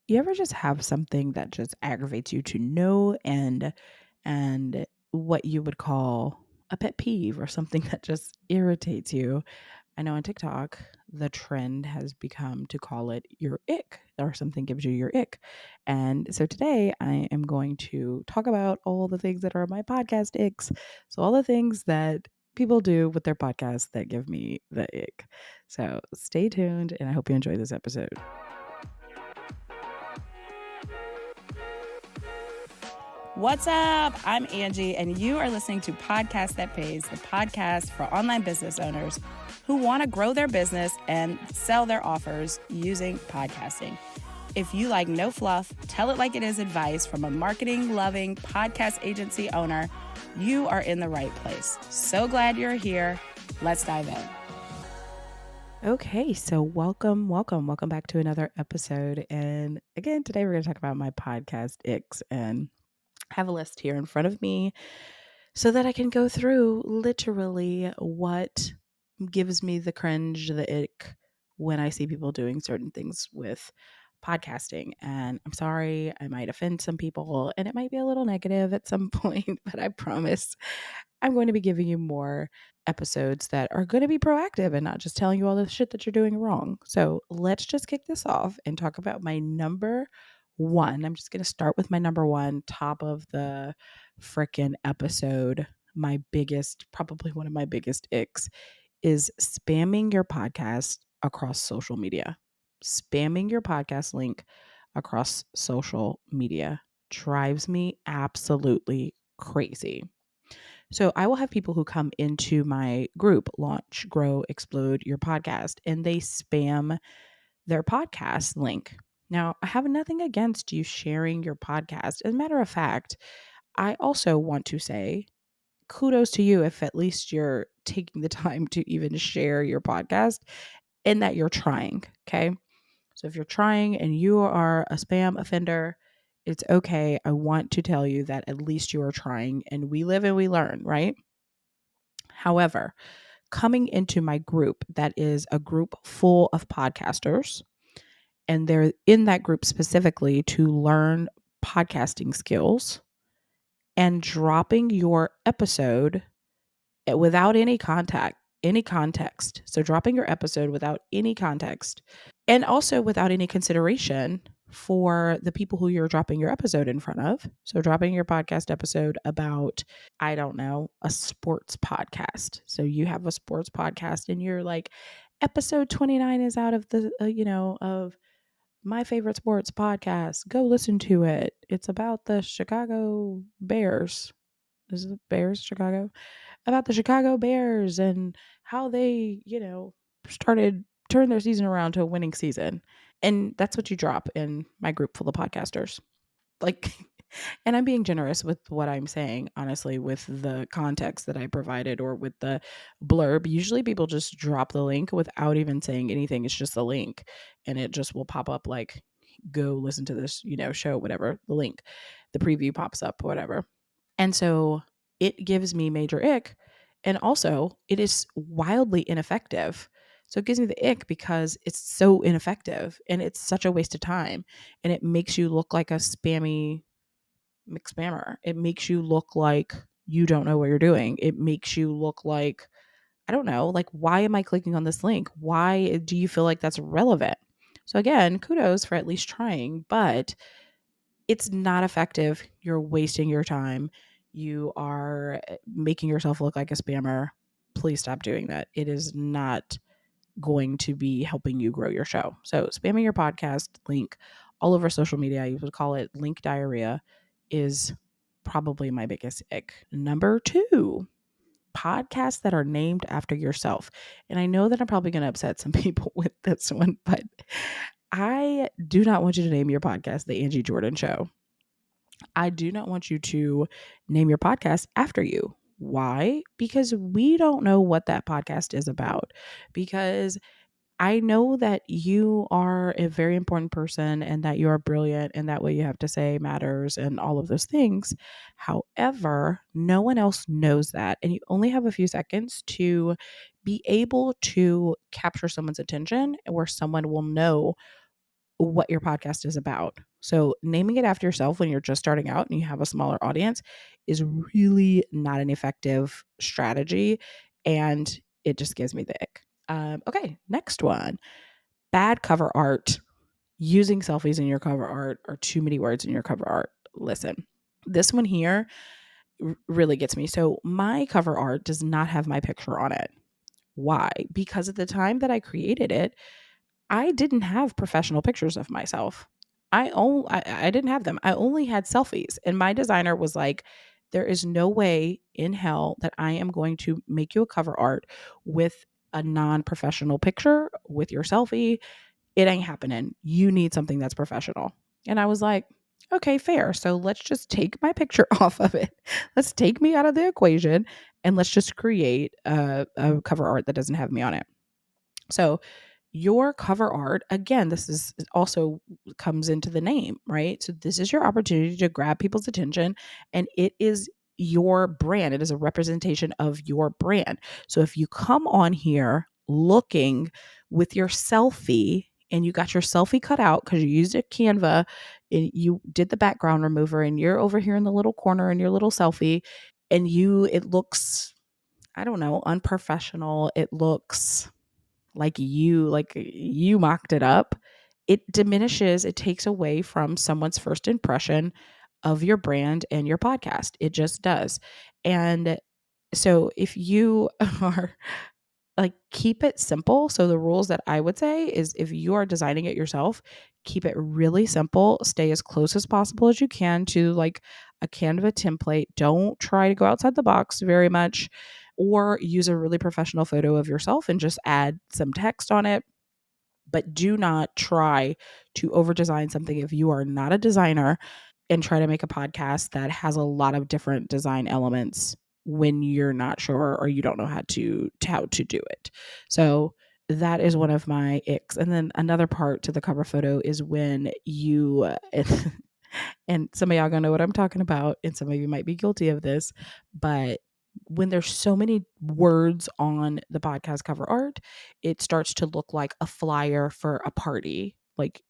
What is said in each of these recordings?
You ever just have something that just aggravates you to no end, and what you would call a pet peeve or something that just irritates you? I know on TikTok, the trend has become to call it your ick, or something gives you your ick. And so today I am going to talk about all the things that are my podcast icks. So, all the things that people do with their podcasts that give me the ick. So, stay tuned and I hope you enjoy this episode. What's up? I'm Angie, and you are listening to Podcast That Pays, the podcast for online business owners who want to grow their business and sell their offers using podcasting. If you like no fluff, tell it like it is advice from a marketing-loving podcast agency owner, you are in the right place. So glad you're here. Let's dive in. Okay, so welcome back to another episode. And again, today we're going to talk about my podcast icks, and have a list here in front of me so that I can go through literally what gives me the cringe, the ick when I see people doing certain things with podcasting. And I'm sorry, I might offend some people and it might be a little negative at some point, but I promise I'm going to be giving you more episodes that are going to be proactive and not just telling you all the shit that you're doing wrong. So let's just kick this off and talk about my number one. I'm just going to start with my number one, top of the frickin' episode. My biggest, probably one of my biggest icks is spamming your podcast across social media. Spamming your podcast link across social media drives me absolutely crazy. So I will have people who come into my group, Launch, Grow, Explode Your Podcast, and they spam their podcast link. Now, I have nothing against you sharing your podcast. As a matter of fact, I also want to say kudos to you if at least you're taking the time to even share your podcast and that you're trying. Okay. So if you're trying and you are a spam offender, it's okay. I want to tell you that at least you are trying, and we live and we learn, right? However, coming into my group, that is a group full of podcasters, and they're in that group specifically to learn podcasting skills, and dropping your episode without any context. So dropping your episode without any context, and also without any consideration for the people who you're dropping your episode in front of. So dropping your podcast episode about, I don't know, a sports podcast. So you have a sports podcast and you're like, episode 29 is out of the, of my favorite sports podcast. Go listen to it. It's about the Chicago Bears. Is it Bears, Chicago? About the Chicago Bears and how they, turned their season around to a winning season. And that's what you drop in my group full of podcasters. Like, and I'm being generous with what I'm saying, honestly, with the context that I provided or with the blurb. Usually people just drop the link without even saying anything. It's just the link and it just will pop up like, go listen to this, show, whatever, the link, the preview pops up, whatever. And so it gives me major ick. And also, it is wildly ineffective. So it gives me the ick because it's so ineffective and it's such a waste of time. And it makes you look like a spammy McSpammer. It makes you look like you don't know what you're doing. It makes you look like, I don't know, like, why am I clicking on this link? Why do you feel like that's relevant? So again, kudos for at least trying, but it's not effective. You're wasting your time. You are making yourself look like a spammer. Please stop doing that. It is not going to be helping you grow your show. So spamming your podcast link all over social media, you would call it link diarrhea, is probably my biggest ick. Number two, podcasts that are named after yourself. And I know that I'm probably going to upset some people with this one, but I do not want you to name your podcast The Angie Jordan Show. I do not want you to name your podcast after you. Why? Because we don't know what that podcast is about. Because I know that you are a very important person and that you are brilliant and that what you have to say matters and all of those things. However, no one else knows that. And you only have a few seconds to be able to capture someone's attention where someone will know what your podcast is about. So naming it after yourself when you're just starting out and you have a smaller audience is really not an effective strategy. And it just gives me the ick. Okay, next one. Bad cover art. Using selfies in your cover art or too many words in your cover art. Listen, this one here really gets me. So my cover art does not have my picture on it. Why? Because at the time that I created it, I didn't have professional pictures of myself. I didn't have them. I only had selfies. And my designer was like, there is no way in hell that I am going to make you a cover art with a non-professional picture with your selfie. It ain't happening. You need something that's professional. And I was like, okay, fair. So let's just take my picture off of it. Let's take me out of the equation and let's just create a cover art that doesn't have me on it. So your cover art, again, this is also comes into the name, right? So this is your opportunity to grab people's attention, and it is your brand. It is a representation of your brand. So if you come on here looking with your selfie and you got your selfie cut out because you used a Canva and you did the background remover and you're over here in the little corner in your little selfie and it looks, I don't know, unprofessional. It looks like you mocked it up. It diminishes, it takes away from someone's first impression of your brand and your podcast. It just does. And so if you are like, keep it simple. So the rules that I would say is if you are designing it yourself, keep it really simple. Stay as close as possible as you can to like a Canva template. Don't try to go outside the box very much, or use a really professional photo of yourself and just add some text on it. But do not try to over design something if you are not a designer and try to make a podcast that has a lot of different design elements when you're not sure or you don't know how to do it. So that is one of my icks. And then another part to the cover photo is when you and some of y'all gonna know what I'm talking about, and some of you might be guilty of this, but when there's so many words on the podcast cover art, it starts to look like a flyer for a party. Like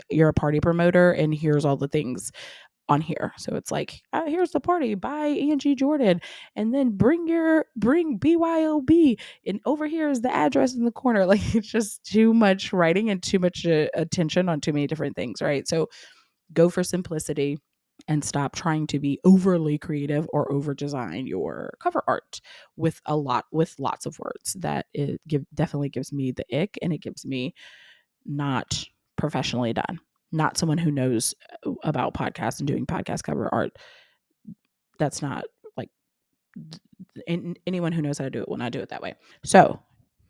you're a party promoter and here's all the things on here. So it's like, here's the party by Angie Jordan. And then bring BYOB. And over here is the address in the corner. Like it's just too much writing and too much attention on too many different things, right? So go for simplicity and stop trying to be overly creative or over design your cover art with lots of words. That it definitely gives me the ick, and it gives me not professionally done. Not someone who knows about podcasts and doing podcast cover art. That's not like anyone who knows how to do it will not do it that way. So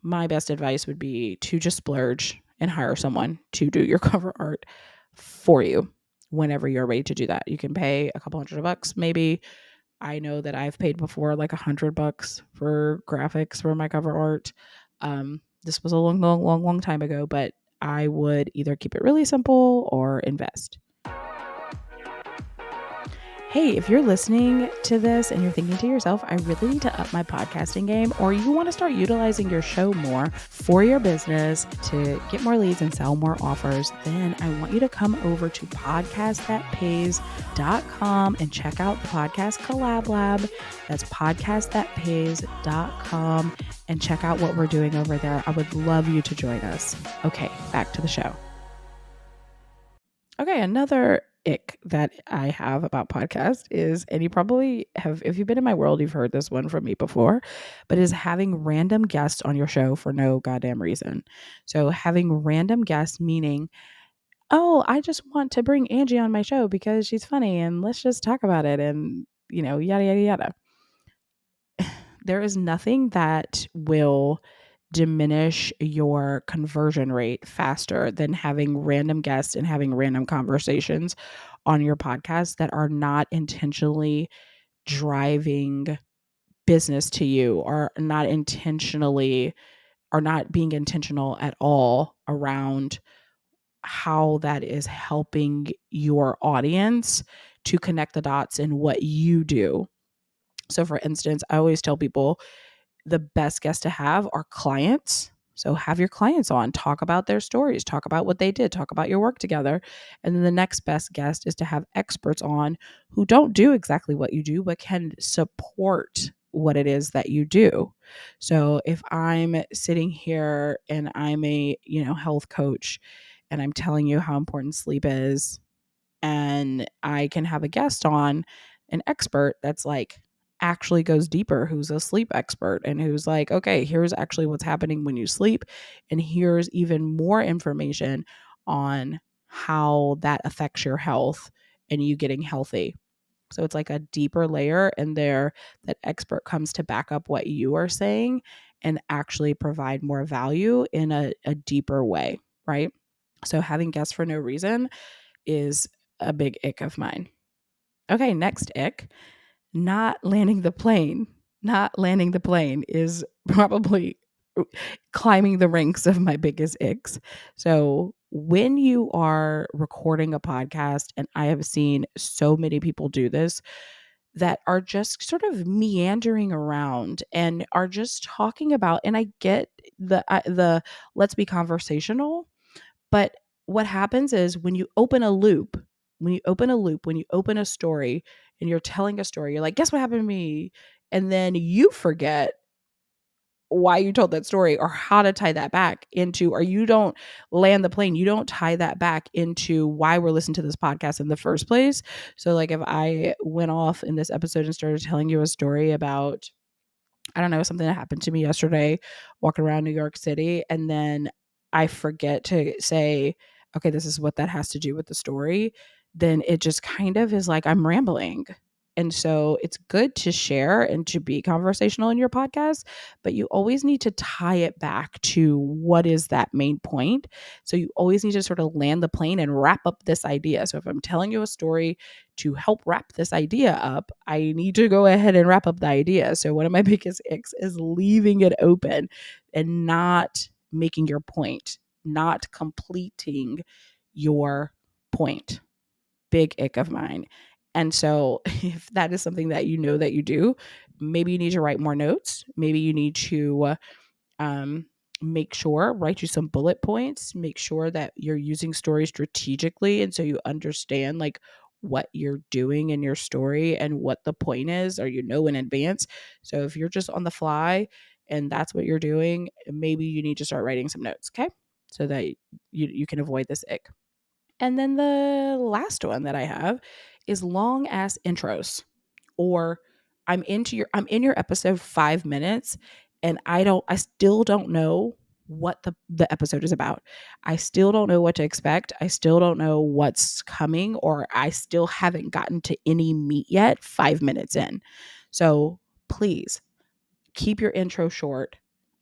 my best advice would be to just splurge and hire someone to do your cover art for you whenever you're ready to do that. You can pay a couple $100 maybe. I know that I've paid before like $100 for graphics for my cover art. This was a long time ago, but I would either keep it really simple or invest. Hey, if you're listening to this and you're thinking to yourself, I really need to up my podcasting game, or you want to start utilizing your show more for your business to get more leads and sell more offers, then I want you to come over to podcastthatpays.com and check out the Podcast Collab Lab. That's podcastthatpays.com and check out what we're doing over there. I would love you to join us. Okay, back to the show. Okay, another ick that I have about podcasts is, and you probably have, if you've been in my world, you've heard this one from me before, but is having random guests on your show for no goddamn reason. So having random guests meaning, oh, I just want to bring Angie on my show because she's funny and let's just talk about it and, yada, yada, yada. There is nothing that will diminish your conversion rate faster than having random guests and having random conversations on your podcast that are not intentionally driving business to you, or not being intentional at all around how that is helping your audience to connect the dots in what you do. So for instance, I always tell people the best guests to have are clients So have your clients on, talk about their stories, talk about what they did, talk about your work together. And then the next best guest is to have experts on who don't do exactly what you do, but can support what it is that you do. So if I'm sitting here and I'm a, health coach and I'm telling you how important sleep is, and I can have a guest on, an expert that's like actually goes deeper, who's a sleep expert and who's like, okay, here's actually what's happening when you sleep. And here's even more information on how that affects your health and you getting healthy. So it's like a deeper layer in there that expert comes to back up what you are saying and actually provide more value in a deeper way, right? So having guests for no reason is a big ick of mine. Okay, next ick, not landing the plane. Not landing the plane is probably climbing the ranks of my biggest icks. So, when you are recording a podcast, and I have seen so many people do this that are just sort of meandering around and are just talking about, and I get the let's be conversational, but what happens is when you open a story and you're telling a story, you're like, guess what happened to me? And then you forget why you told that story or how to tie that back into, or you don't land the plane. You don't tie that back into why we're listening to this podcast in the first place. So, like, if I went off in this episode and started telling you a story about, I don't know, something that happened to me yesterday walking around New York City, and then I forget to say, okay, this is what that has to do with the story, then it just kind of is like I'm rambling. And so it's good to share and to be conversational in your podcast, but you always need to tie it back to what is that main point. So you always need to sort of land the plane and wrap up this idea. So if I'm telling you a story to help wrap this idea up, I need to go ahead and wrap up the idea. So one of my biggest icks is leaving it open and not making your point, not completing your point. Big ick of mine. And so if that is something that you know that you do, maybe you need to write more notes. Maybe you need to um, write you some bullet points, make sure that you're using stories strategically. And so you understand like what you're doing in your story and what the point is, or in advance. So if you're just on the fly and that's what you're doing, maybe you need to start writing some notes, okay? So that you can avoid this ick. And then the last one that I have is long ass intros, or I'm in your episode 5 minutes and I still don't know what the episode is about. I still don't know what to expect. I still don't know what's coming, or I still haven't gotten to any meat yet 5 minutes in. So please keep your intro short.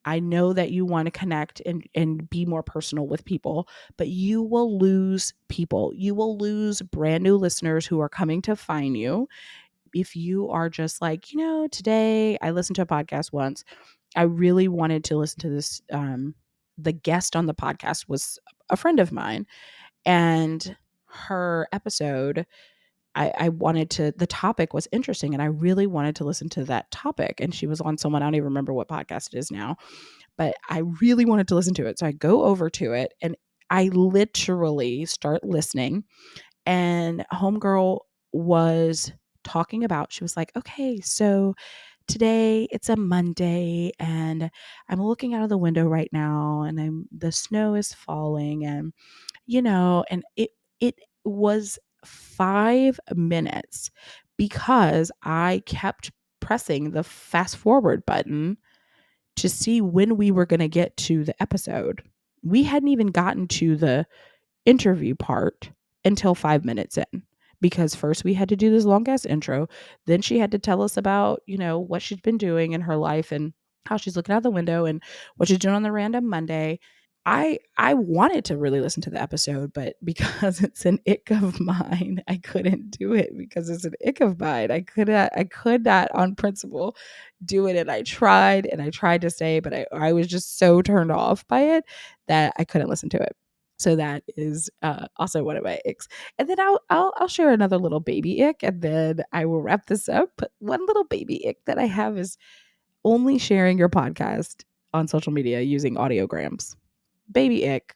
I know that you want to connect and be more personal with people, but you will lose people. You will lose brand new listeners who are coming to find you if you are just like, today I listened to a podcast once. I really wanted to listen to this. The guest on the podcast was a friend of mine, and her episode, I wanted to, the topic was interesting, and I really wanted to listen to that topic. And she was on someone, I don't even remember what podcast it is now, but I really wanted to listen to it. So I go over to it and I literally start listening, and homegirl was talking about, she was like, okay, so today it's a Monday and I'm looking out of the window right now and the snow is falling, and and it was 5 minutes because I kept pressing the fast forward button to see when we were going to get to the episode. We hadn't even gotten to the interview part until 5 minutes in, because first we had to do this long ass intro. Then she had to tell us about, what she's been doing in her life and how she's looking out the window and what she's doing on the random Monday. I wanted to really listen to the episode, but because it's an ick of mine, I couldn't do it because it's an ick of mine. I could not on principle do it. And I tried to stay, but I was just so turned off by it that I couldn't listen to it. So that is also one of my icks. And then I'll share another little baby ick, and then I will wrap this up. But one little baby ick that I have is only sharing your podcast on social media using audiograms. Baby ick.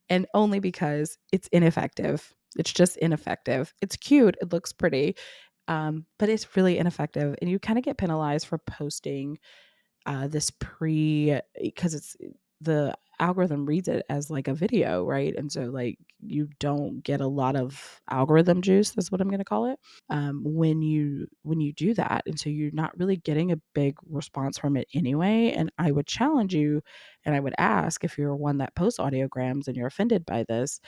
And only because it's ineffective. It's just ineffective. It's cute. It looks pretty. But it's really ineffective. And you kind of get penalized for posting this because it's the algorithm reads it as like a video, right? And so like you don't get a lot of algorithm juice. That's what I'm going to call it. When you do that, and so you're not really getting a big response from it anyway. And I would challenge you, and I would ask, if you're one that posts audiograms and you're offended by this,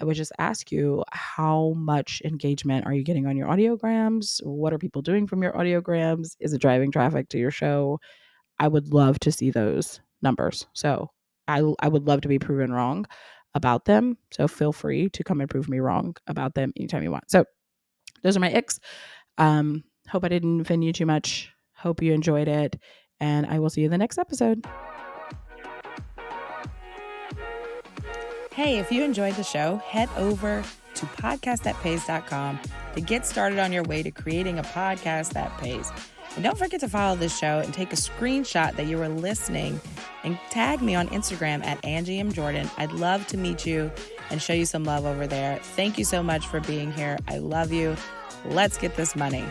I would just ask you, how much engagement are you getting on your audiograms? What are people doing from your audiograms? Is it driving traffic to your show? I would love to see those numbers. So I would love to be proven wrong about them. So feel free to come and prove me wrong about them anytime you want. So those are my icks. Hope I didn't offend you too much. Hope you enjoyed it. And I will see you in the next episode. Hey, if you enjoyed the show, head over to podcastthatpays.com to get started on your way to creating a podcast that pays. And don't forget to follow this show and take a screenshot that you were listening and tag me on Instagram at Angie M. Jordan. I'd love to meet you and show you some love over there. Thank you so much for being here. I love you. Let's get this money.